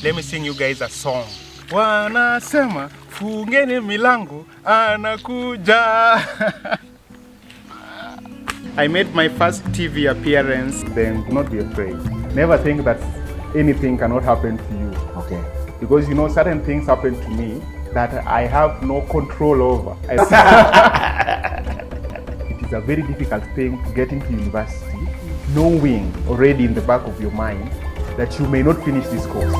let me sing you guys a song. Wanasema fungeni milango anakuja. I made my first TV appearance. Then do not be afraid. Never think that anything cannot happen to you. Okay. Because you know certain things happen to me that I have no control over. It is a very difficult thing to get into university, knowing already in the back of your mind that you may not finish this course.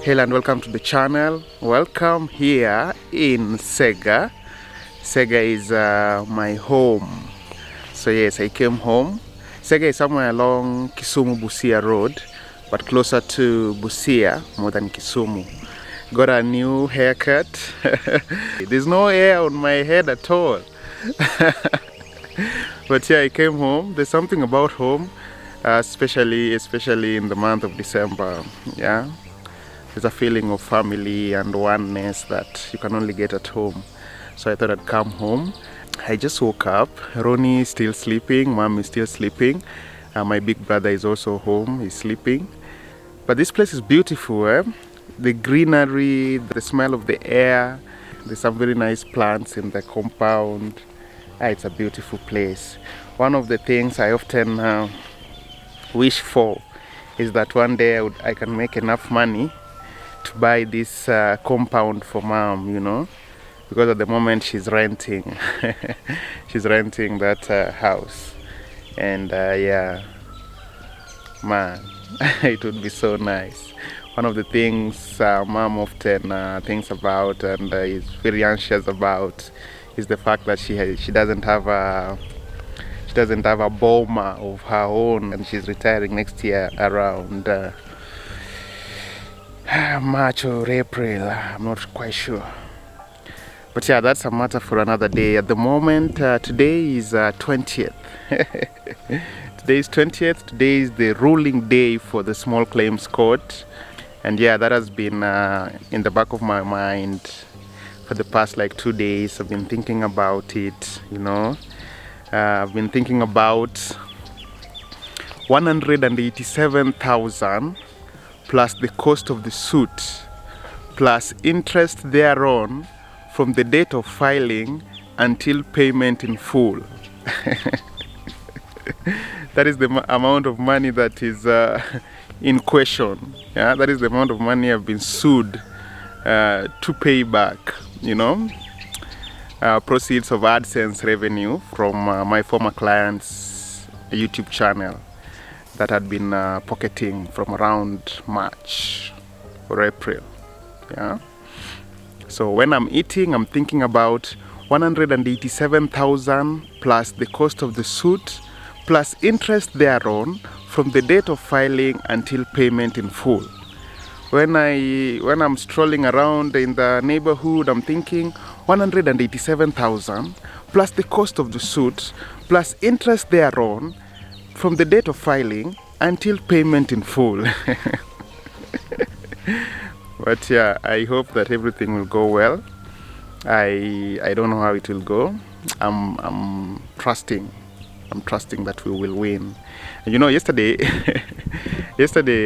Hello and welcome to the channel. Welcome here in Sega. Sega is my home. So yes, I came home. Sega is somewhere along Kisumu-Busia road, but closer to Busia more than Kisumu. Got a new haircut. There's no hair on my head at all. But yeah, I came home. There's something about home, especially in the month of December. Yeah. There's a feeling of family and oneness that you can only get at home. So I thought I'd come home. I just woke up. Ronnie is still sleeping. Mom is still sleeping. My big brother is also home. He's sleeping. But this place is beautiful. The greenery, the smell of the air. There's some very nice plants in the compound. It's a beautiful place. One of the things I often wish for is that one day I can make enough money to buy this compound for mom, you know, because at the moment she's renting. She's renting that house, and yeah, man, it would be so nice. One of the things mom often thinks about and is very anxious about is the fact that she doesn't have a boma of her own, and she's retiring next year around March or April. I'm not quite sure, but yeah, that's a matter for another day. At the moment, today is 20th. Today is 20th. Today is the ruling day for the small claims court, and yeah, that has been in the back of my mind for the past like 2 days. I've been thinking about it, you know. I've been thinking about 187,000 plus the cost of the suit, plus interest thereon from the date of filing until payment in full. That is the amount of money that is in question. Yeah, that is the amount of money I've been sued to pay back, you know. Proceeds of AdSense revenue from my former client's YouTube channel that had been pocketing from around March or April. Yeah. So when I'm eating, I'm thinking about 187,000 plus the cost of the suit plus interest thereon from the date of filing until payment in full. When I'm strolling around in the neighborhood, I'm thinking 187,000 plus the cost of the suit plus interest thereon from the date of filing until payment in full. But yeah, I hope that everything will go well. I don't know how it will go. I'm trusting that we will win. And you know, yesterday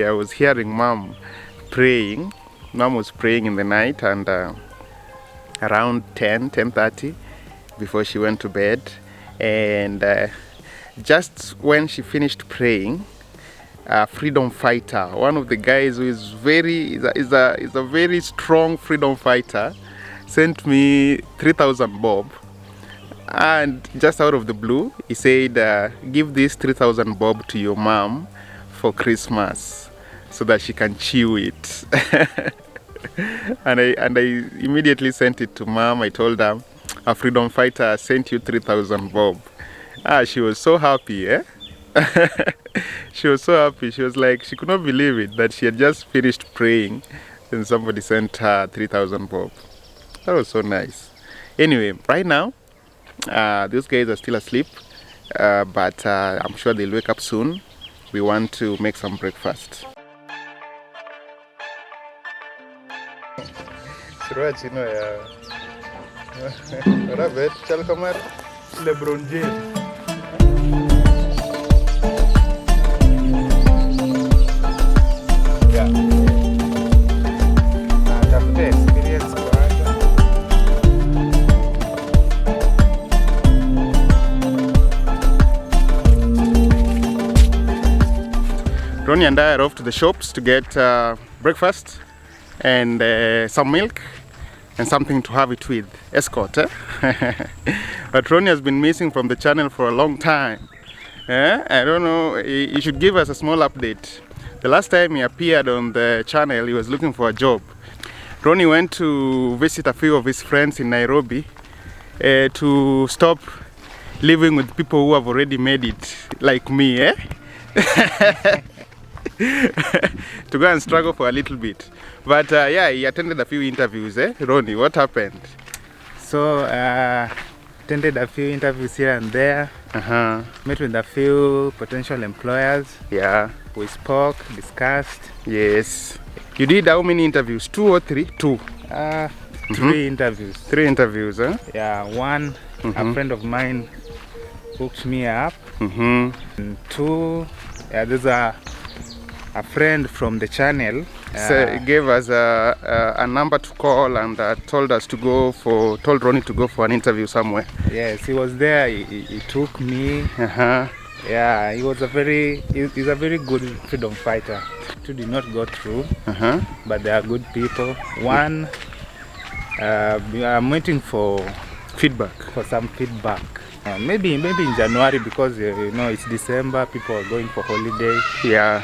I was hearing mom praying. Mom was praying in the night, and around 10:30 before she went to bed, and Just when she finished praying, a freedom fighter, one of the guys who is a very strong freedom fighter, sent me 3,000 bob. And just out of the blue, he said, give this 3,000 bob to your mom for Christmas so that she can chew it. and I immediately sent it to mom. I told her, a freedom fighter sent you 3,000 bob. She was so happy, eh? She was so happy. She was like, she could not believe it, that she had just finished praying and somebody sent her 3,000 bob. That was so nice. Anyway, right now, those guys are still asleep, but I'm sure they'll wake up soon. We want to make some breakfast. LeBron James. Ronnie and I are off to the shops to get breakfast and some milk and something to have it with. Escort, eh? But Ronnie has been missing from the channel for a long time. I don't know, he should give us a small update. The last time he appeared on the channel, he was looking for a job. Ronnie went to visit a few of his friends in Nairobi to stop living with people who have already made it, like me, eh? To go and struggle for a little bit. But yeah, he attended a few interviews, eh? Ronnie, what happened? So, attended a few interviews here and there. Met with a few potential employers. Yeah. We spoke, discussed. Yes. You did how many interviews? 2 or 3? 2. 3 interviews. 3 interviews, huh? Yeah, one, a friend of mine hooked me up. And 2, there's a friend from the channel. So he gave us a number to call and told Ronnie to go for an interview somewhere. Yes, he was there. He took me. Yeah, he's a very good freedom fighter. 2 did not go through, but they are good people. 1, I'm waiting for feedback. For some feedback. Maybe in January, because you know it's December. People are going for holiday. Yeah.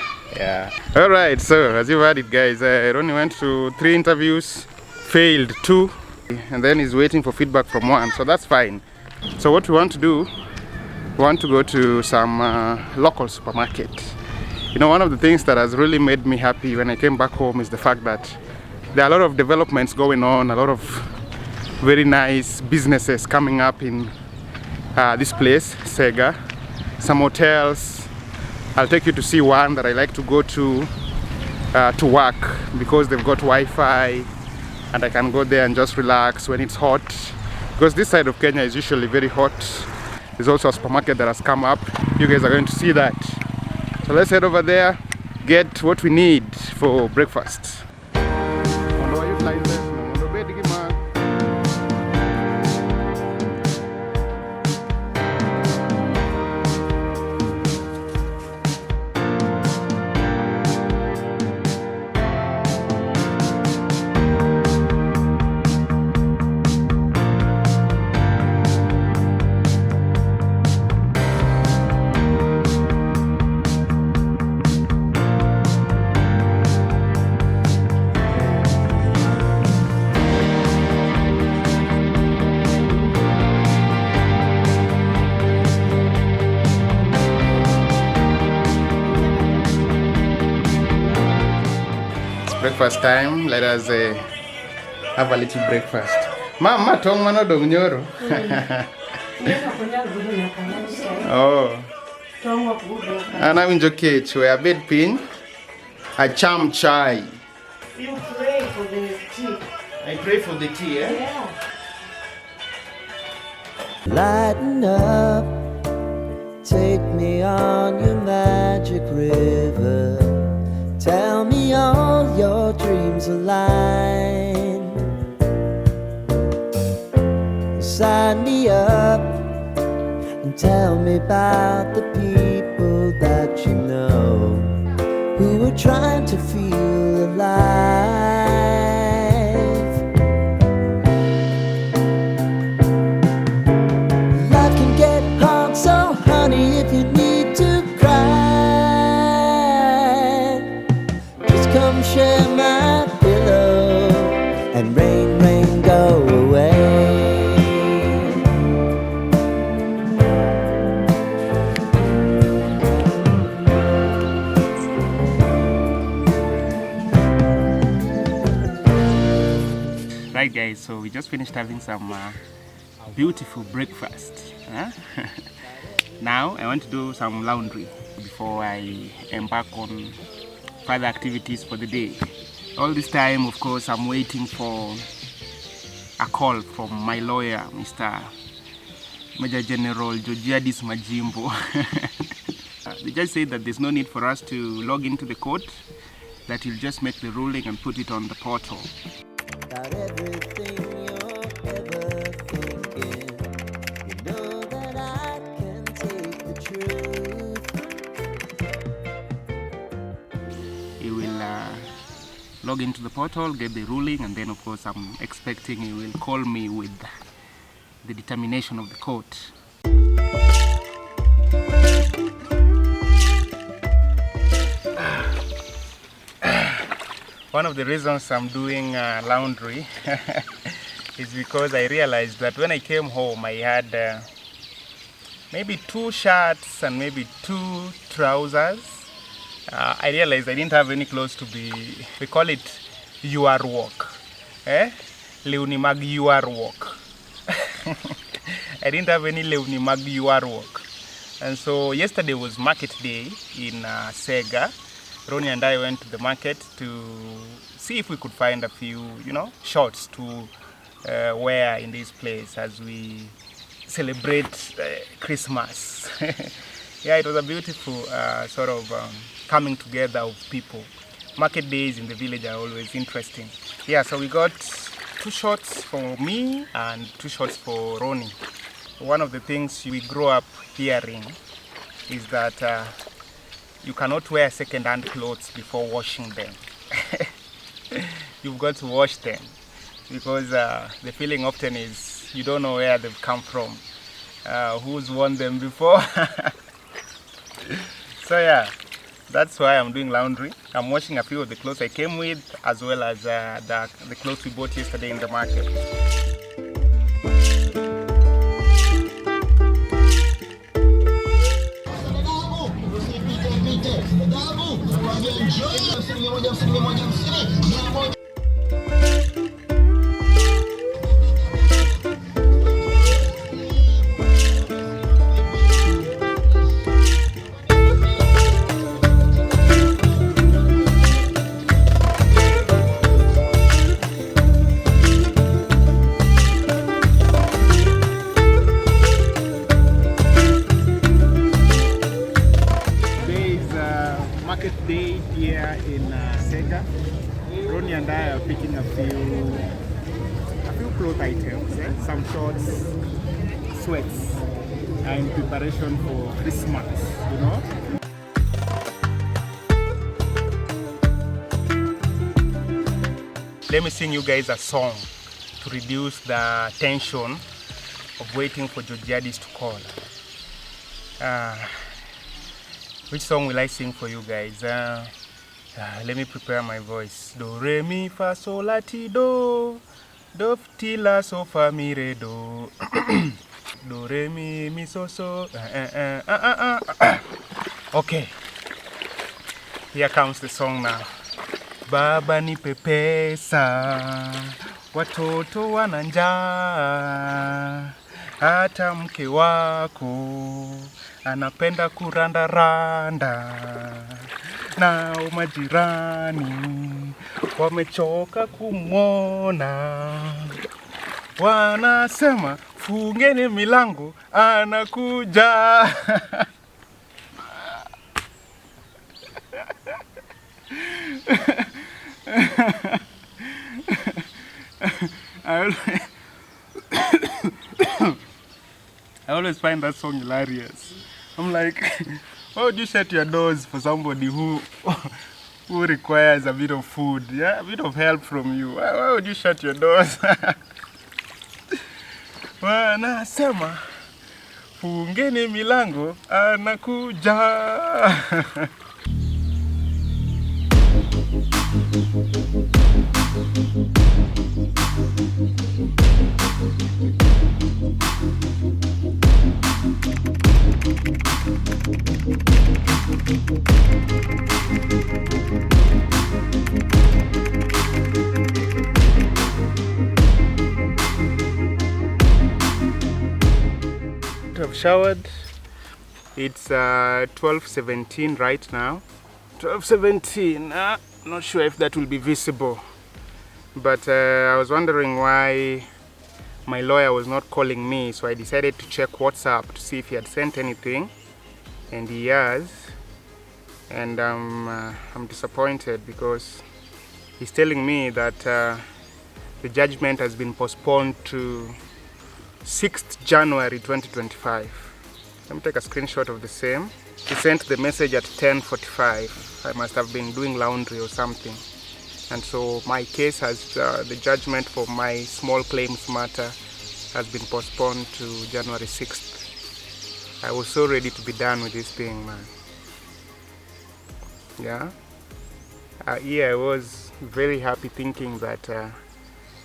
All right. So as you've heard it, guys, Ronnie went to 3 interviews, failed 2, and then he's waiting for feedback from 1. So that's fine. So what we want to do, we want to go to some local supermarket. You know, one of the things that has really made me happy when I came back home is the fact that there are a lot of developments going on, a lot of very nice businesses coming up in this place, Sega. Some hotels. I'll take you to see one that I like to go to work, because they've got Wi-Fi and I can go there and just relax when it's hot, because this side of Kenya is usually very hot. There's also a supermarket that has come up. You guys are going to see that. So let's head over there, get what we need for breakfast. Breakfast time. Let us have a little breakfast. Mama, tong mano dong nyoro. Oh. Ana winjo kech we abed piny. A cham chai. You pray for the tea. I pray for the tea, eh? Yeah. Lighten up, take me on your magic river. Tell me all your dreams align. Sign me up, and tell me about the people that you know who are trying to feel alive. Life can get hard, so honey, if you need to cry, just come share my pillow and rain, rain, go away. Right guys, so we just finished having some beautiful breakfast. Now I want to do some laundry before I embark on further activities for the day. All this time, of course, I'm waiting for a call from my lawyer, Mr. Major General Georgiadis Majimbo. They just said that there's no need for us to log into the court, that he'll just make the ruling and put it on the portal. About everything you're ever thinking, you know that I can take the truth. He will log into the portal, get the ruling, and then of course I'm expecting he will call me with the determination of the court. One of the reasons I'm doing laundry is because I realized that when I came home I had maybe 2 shirts and maybe 2 trousers. I realized I didn't have any clothes to be, we call it your work. Leunimag your work. I didn't have any Leunimag your work. And so yesterday was market day in Sega. Ronnie and I went to the market to see if we could find a few, shorts to wear in this place as we celebrate Christmas. Yeah, it was a beautiful sort of coming together of people. Market days in the village are always interesting. Yeah, so we got 2 shorts for me and 2 shorts for Ronnie. One of the things we grow up hearing is that you cannot wear second-hand clothes before washing them. You've got to wash them because the feeling often is you don't know where they've come from, who's worn them before. So yeah, that's why I'm doing laundry. I'm washing a few of the clothes I came with, as well as the clothes we bought yesterday in the market. Market day here in Sega. Ronnie and I are picking a few cloth items, some shorts, sweats, in preparation for Christmas, Let me sing you guys a song to reduce the tension of waiting for Georgiadis to call. Which song will I sing for you guys? Let me prepare my voice. Do, re, mi, fa, sol, la, ti, do. Do, ti, la, so, fa, mi, re, do. Do, re, mi, so, so. Okay. Here comes the song now. Baba nipe pesa, watoto wana njaa, hata mke wako anapenda kurandaranda, na majirani wamechoka kumwona, wanasema fungeni milango anakuja. I I always find that song hilarious. I'm like, why would you shut your doors for somebody who requires a bit of food, yeah, a bit of help from you? Why would you shut your doors? Wanasema fungeni milango anakuja. I've showered. It's 12:17 right now. 12:17. Not sure if that will be visible, but I was wondering why my lawyer was not calling me, so I decided to check WhatsApp to see if he had sent anything, and he has. And I'm disappointed because he's telling me that the judgment has been postponed to 6th January 2025. Let me take a screenshot of the same. He sent the message at 10:45. I must have been doing laundry or something. And so my case has, the judgment for my small claims matter has been postponed to January 6th. I was so ready to be done with this thing, man. Yeah? Yeah, I was very happy thinking that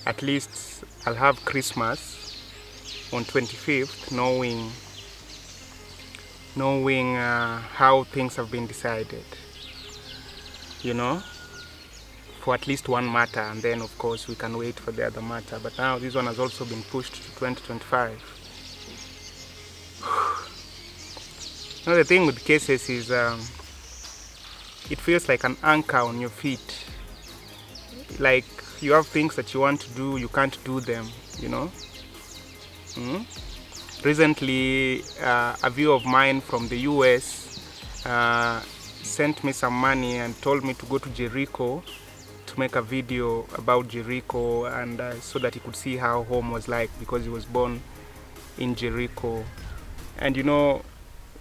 at least I'll have Christmas on 25th, knowing how things have been decided, you know, for at least one matter, and then of course we can wait for the other matter. But now this one has also been pushed to 2025. Now the thing with cases is it feels like an anchor on your feet. Like you have things that you want to do, you can't do them, you know. Recently, a viewer of mine from the US sent me some money and told me to go to Jericho to make a video about Jericho, and so that he could see how home was like, because he was born in Jericho. And you know,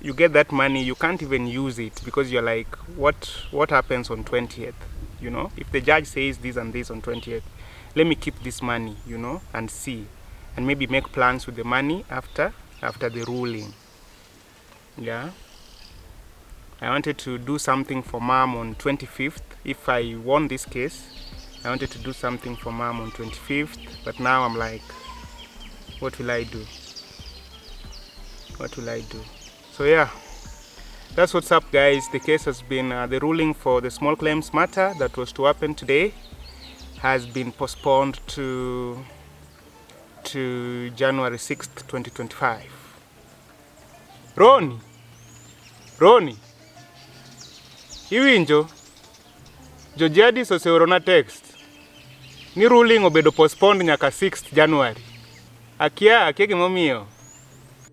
you get that money, you can't even use it because you're like, what happens on 20th? You know, if the judge says this and this on 20th, let me keep this money, you know, and see, and maybe make plans with the money after the ruling. Yeah, I wanted to do something for mom on 25th. If I won this case, I wanted to do something for mom on 25th, but now I'm like, what will I do? What will I do? So yeah, that's what's up, guys. The case has been, the ruling for the small claims matter that was to happen today has been postponed to January 6th, 2025. Roni, iwinjo? Jojadis oseorona text ni ruling obedo postponed nyaka 6th January. Akia gimomiyo.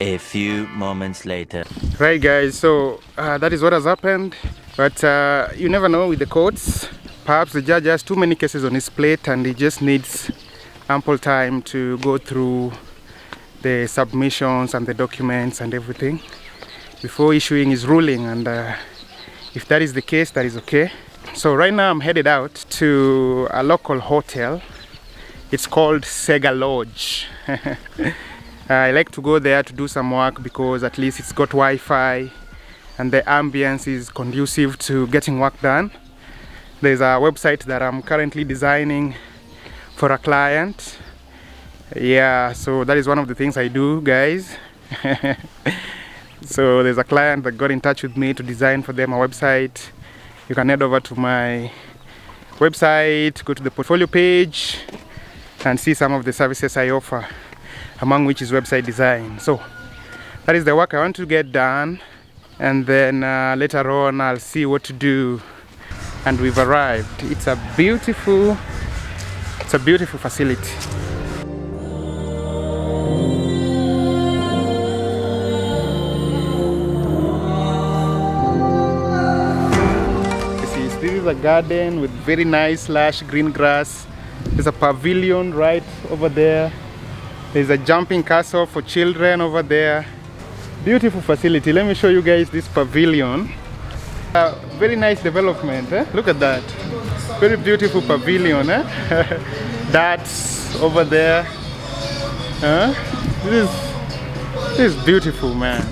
A few moments later. Right, guys, so that is what has happened, but you never know with the courts. Perhaps the judge has too many cases on his plate and he just needs ample time to go through the submissions and the documents and everything before issuing his ruling, and if that is the case, that is okay. So right now I'm headed out to a local hotel. It's called Sega Lodge. I like to go there to do some work because at least it's got Wi-Fi and the ambience is conducive to getting work done. There's a website that I'm currently designing for a client. Yeah, so that is one of the things I do, guys. So there's a client that got in touch with me to design for them a website. You can head over to my website, go to the portfolio page and see some of the services I offer, among which is website design. So that is the work I want to get done, and then later on I'll see what to do. And we've arrived. It's a beautiful facility. This is a garden with very nice lush green grass. There's a pavilion right over there. There's a jumping castle for children over there. Beautiful facility. Let me show you guys this pavilion. Very nice development. Look at that. Very beautiful pavilion. That's over there. This is beautiful, man.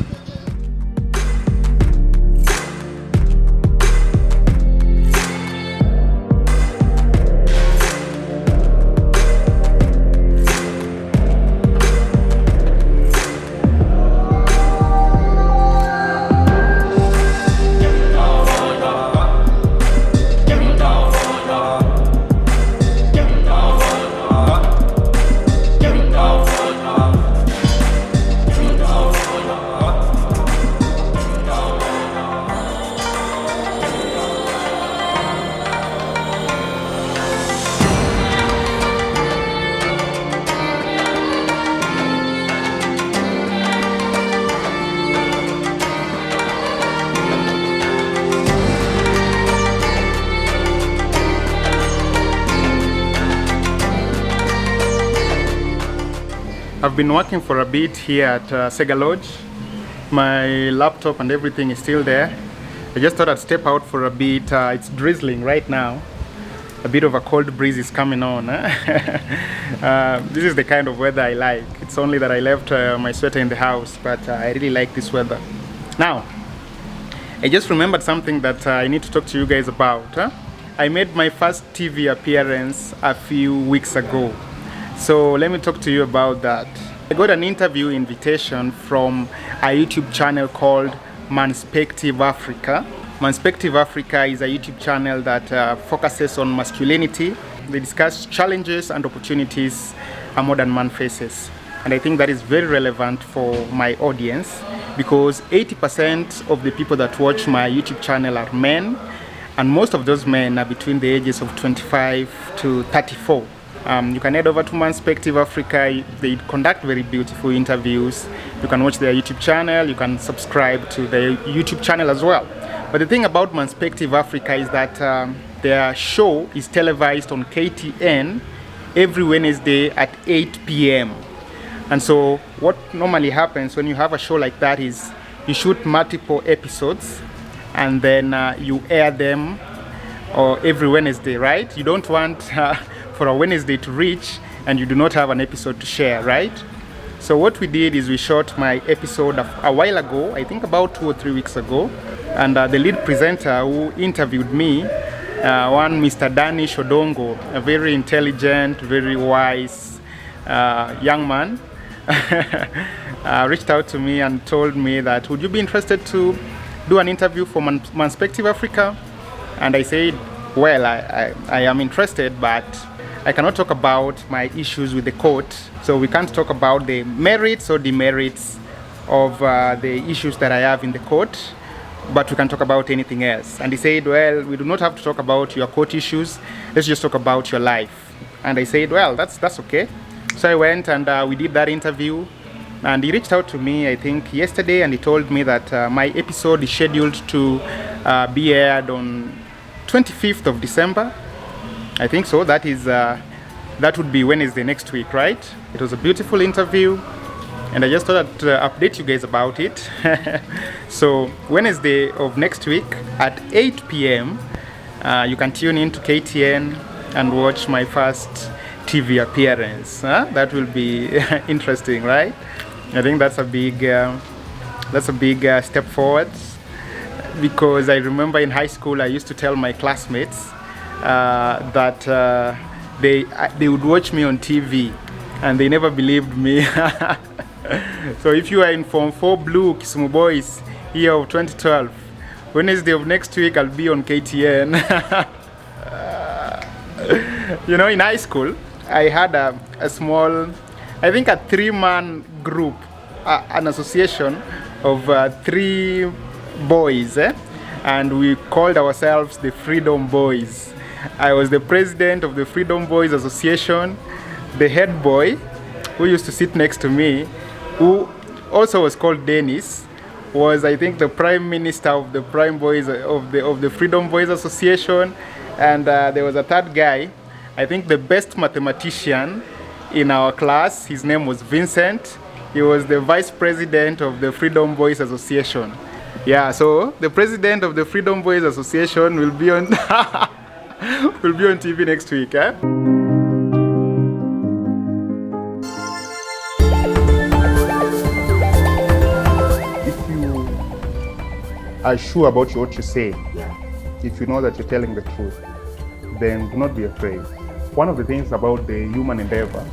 I've been working for a bit here at Sega Lodge. My laptop and everything is still there. I just thought I'd step out for a bit. It's drizzling right now. A bit of a cold breeze is coming on. This is the kind of weather I like. It's only that I left my sweater in the house, but I really like this weather. Now, I just remembered something that I need to talk to you guys about. I made my first TV appearance a few weeks ago. So let me talk to you about that. I got an interview invitation from a YouTube channel called Manspective Africa. Manspective Africa is a YouTube channel that focuses on masculinity. They discuss challenges and opportunities a modern man faces. And I think that is very relevant for my audience because 80% of the people that watch my YouTube channel are men, and most of those men are between the ages of 25 to 34. You can head over to Manspective Africa. They conduct very beautiful interviews. You can watch their YouTube channel. You can subscribe to their YouTube channel as well. But the thing about Manspective Africa is that their show is televised on KTN every Wednesday at 8 p.m. And so what normally happens when you have a show like that is you shoot multiple episodes and then you air them every Wednesday, right? You don't want for a Wednesday to reach and you do not have an episode to share, right? So what we did is we shot my episode a while ago, I think about 2 or 3 weeks ago, and the lead presenter who interviewed me, one Mr. Danny Shodongo, a very intelligent, very wise young man, reached out to me and told me that would you be interested to do an interview for Manspective Africa? And I said, well, I am interested, but I cannot talk about my issues with the court, so we can't talk about the merits or demerits of the issues that I have in the court, but we can talk about anything else. And he said, well, we do not have to talk about your court issues, let's just talk about your life. And I said, well, that's okay. So I went and we did that interview, and he reached out to me, I think yesterday, and he told me that my episode is scheduled to be aired on 25th of December. I think so. That would be Wednesday next week, right? It was a beautiful interview, and I just thought I'd update you guys about it. So Wednesday of next week at 8 p.m. You can tune in to KTN and watch my first TV appearance. That will be interesting, right? I think that's a big step forward, because I remember in high school I used to tell my classmates that they would watch me on TV, and they never believed me. So if you are in Form 4 Blue Kisumu Boys year of 2012, Wednesday of next week I'll be on KTN. You know, in high school I had a small, I think a 3-man group, an association of 3 boys, and we called ourselves the Freedom Boys. I was the president of the Freedom Boys Association. The head boy, who used to sit next to me, who also was called Dennis, was, I think, the prime minister of the Prime Boys of the Freedom Boys Association. And there was a third guy, I think the best mathematician in our class. His name was Vincent. He was the vice president of the Freedom Boys Association. Yeah, so the president of the Freedom Boys Association will be on will be on TV next week, eh? If you are sure about what you say, if you know that you're telling the truth, then do not be afraid. One of the things about the human endeavor,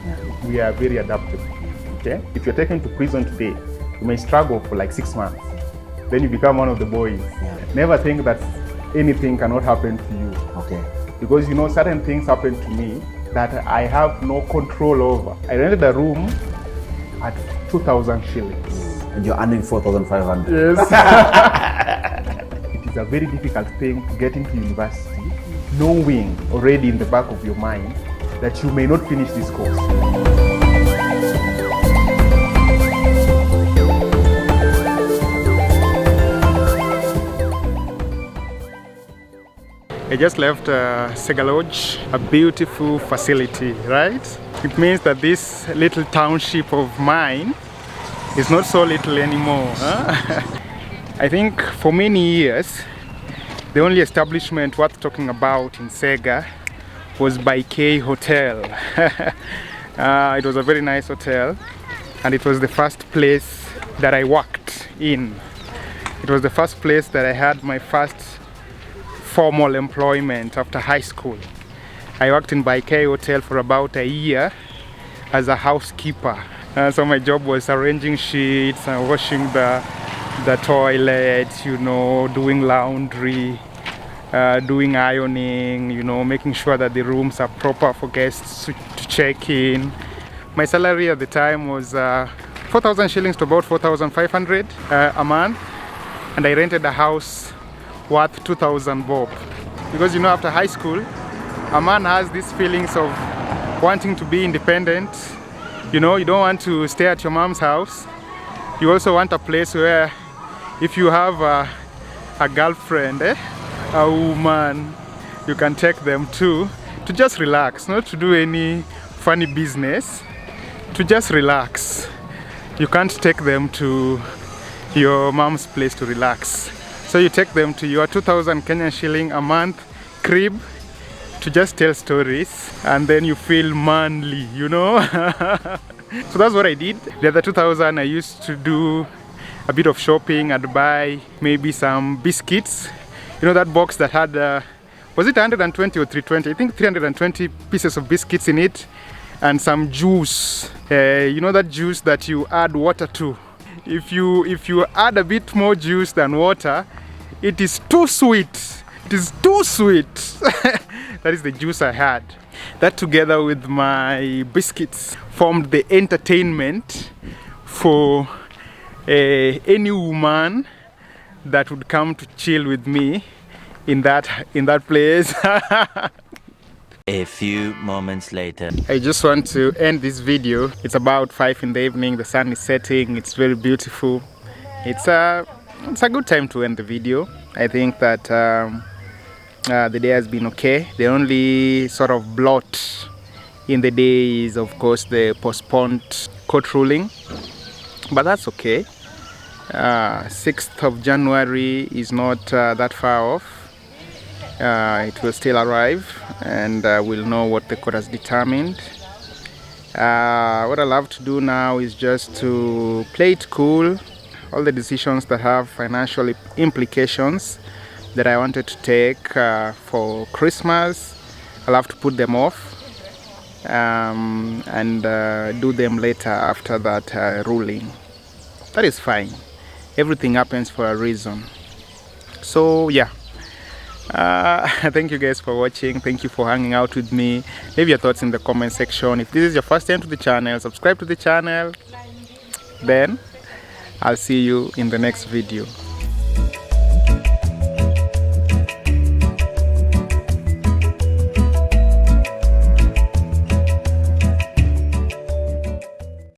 we are very adaptable. Okay? If you're taken to prison today, you may struggle for like 6 months. Then you become one of the boys. Never think that anything cannot happen to you. Okay. Because you know, certain things happen to me that I have no control over. I rented a room at 2,000 shillings. And you're earning 4,500. Yes. It is a very difficult thing to get into university, knowing already in the back of your mind that you may not finish this course. I just left Sega Lodge, a beautiful facility, right? It means that this little township of mine is not so little anymore. Huh? I think for many years, the only establishment worth talking about in Sega was Beset Hotel. It was a very nice hotel, and it was the first place that I worked in. It was the first place that I had my first formal employment after high school. I worked in Beset Hotel for about a year as a housekeeper. So my job was arranging sheets and washing the toilet, you know, doing laundry, doing ironing, you know, making sure that the rooms are proper for guests to check in. My salary at the time was 4,000 shillings to about 4,500 a month, and I rented a house worth 2,000 bob. Because you know, after high school, a man has these feelings of wanting to be independent. You know, you don't want to stay at your mom's house. You also want a place where if you have a girlfriend, a woman, you can take them to just relax, not to do any funny business, to just relax. You can't take them to your mom's place to relax. So you take them to your 2,000 Kenyan shilling a month crib to just tell stories, and then you feel manly, you know. So that's what I did. The other 2,000 I used to do a bit of shopping. I'd buy maybe some biscuits. You know that box that had, was it 120 or 320? I think 320 pieces of biscuits in it, and some juice. You know that juice that you add water to? If you add a bit more juice than water, it is too sweet. It is too sweet. That is the juice I had. That together with my biscuits formed the entertainment for any woman that would come to chill with me in that place. A few moments later. I just want to end this video. It's about 5 in the evening. The sun is setting. It's very beautiful. It's a good time to end the video. I think that the day has been okay. The only sort of blot in the day is, of course, the postponed court ruling, but that's okay. 6th of January is not that far off. It will still arrive, and we'll know what the court has determined. What I love to do now is just to play it cool. All the decisions that have financial implications that I wanted to take for Christmas, I'll have to put them off and do them later after that ruling. That is fine. Everything happens for a reason. So yeah. Thank you guys for watching. Thank you for hanging out with me. Leave your thoughts in the comment section. If this is your first time to the channel, subscribe to the channel. Then I'll see you in the next video.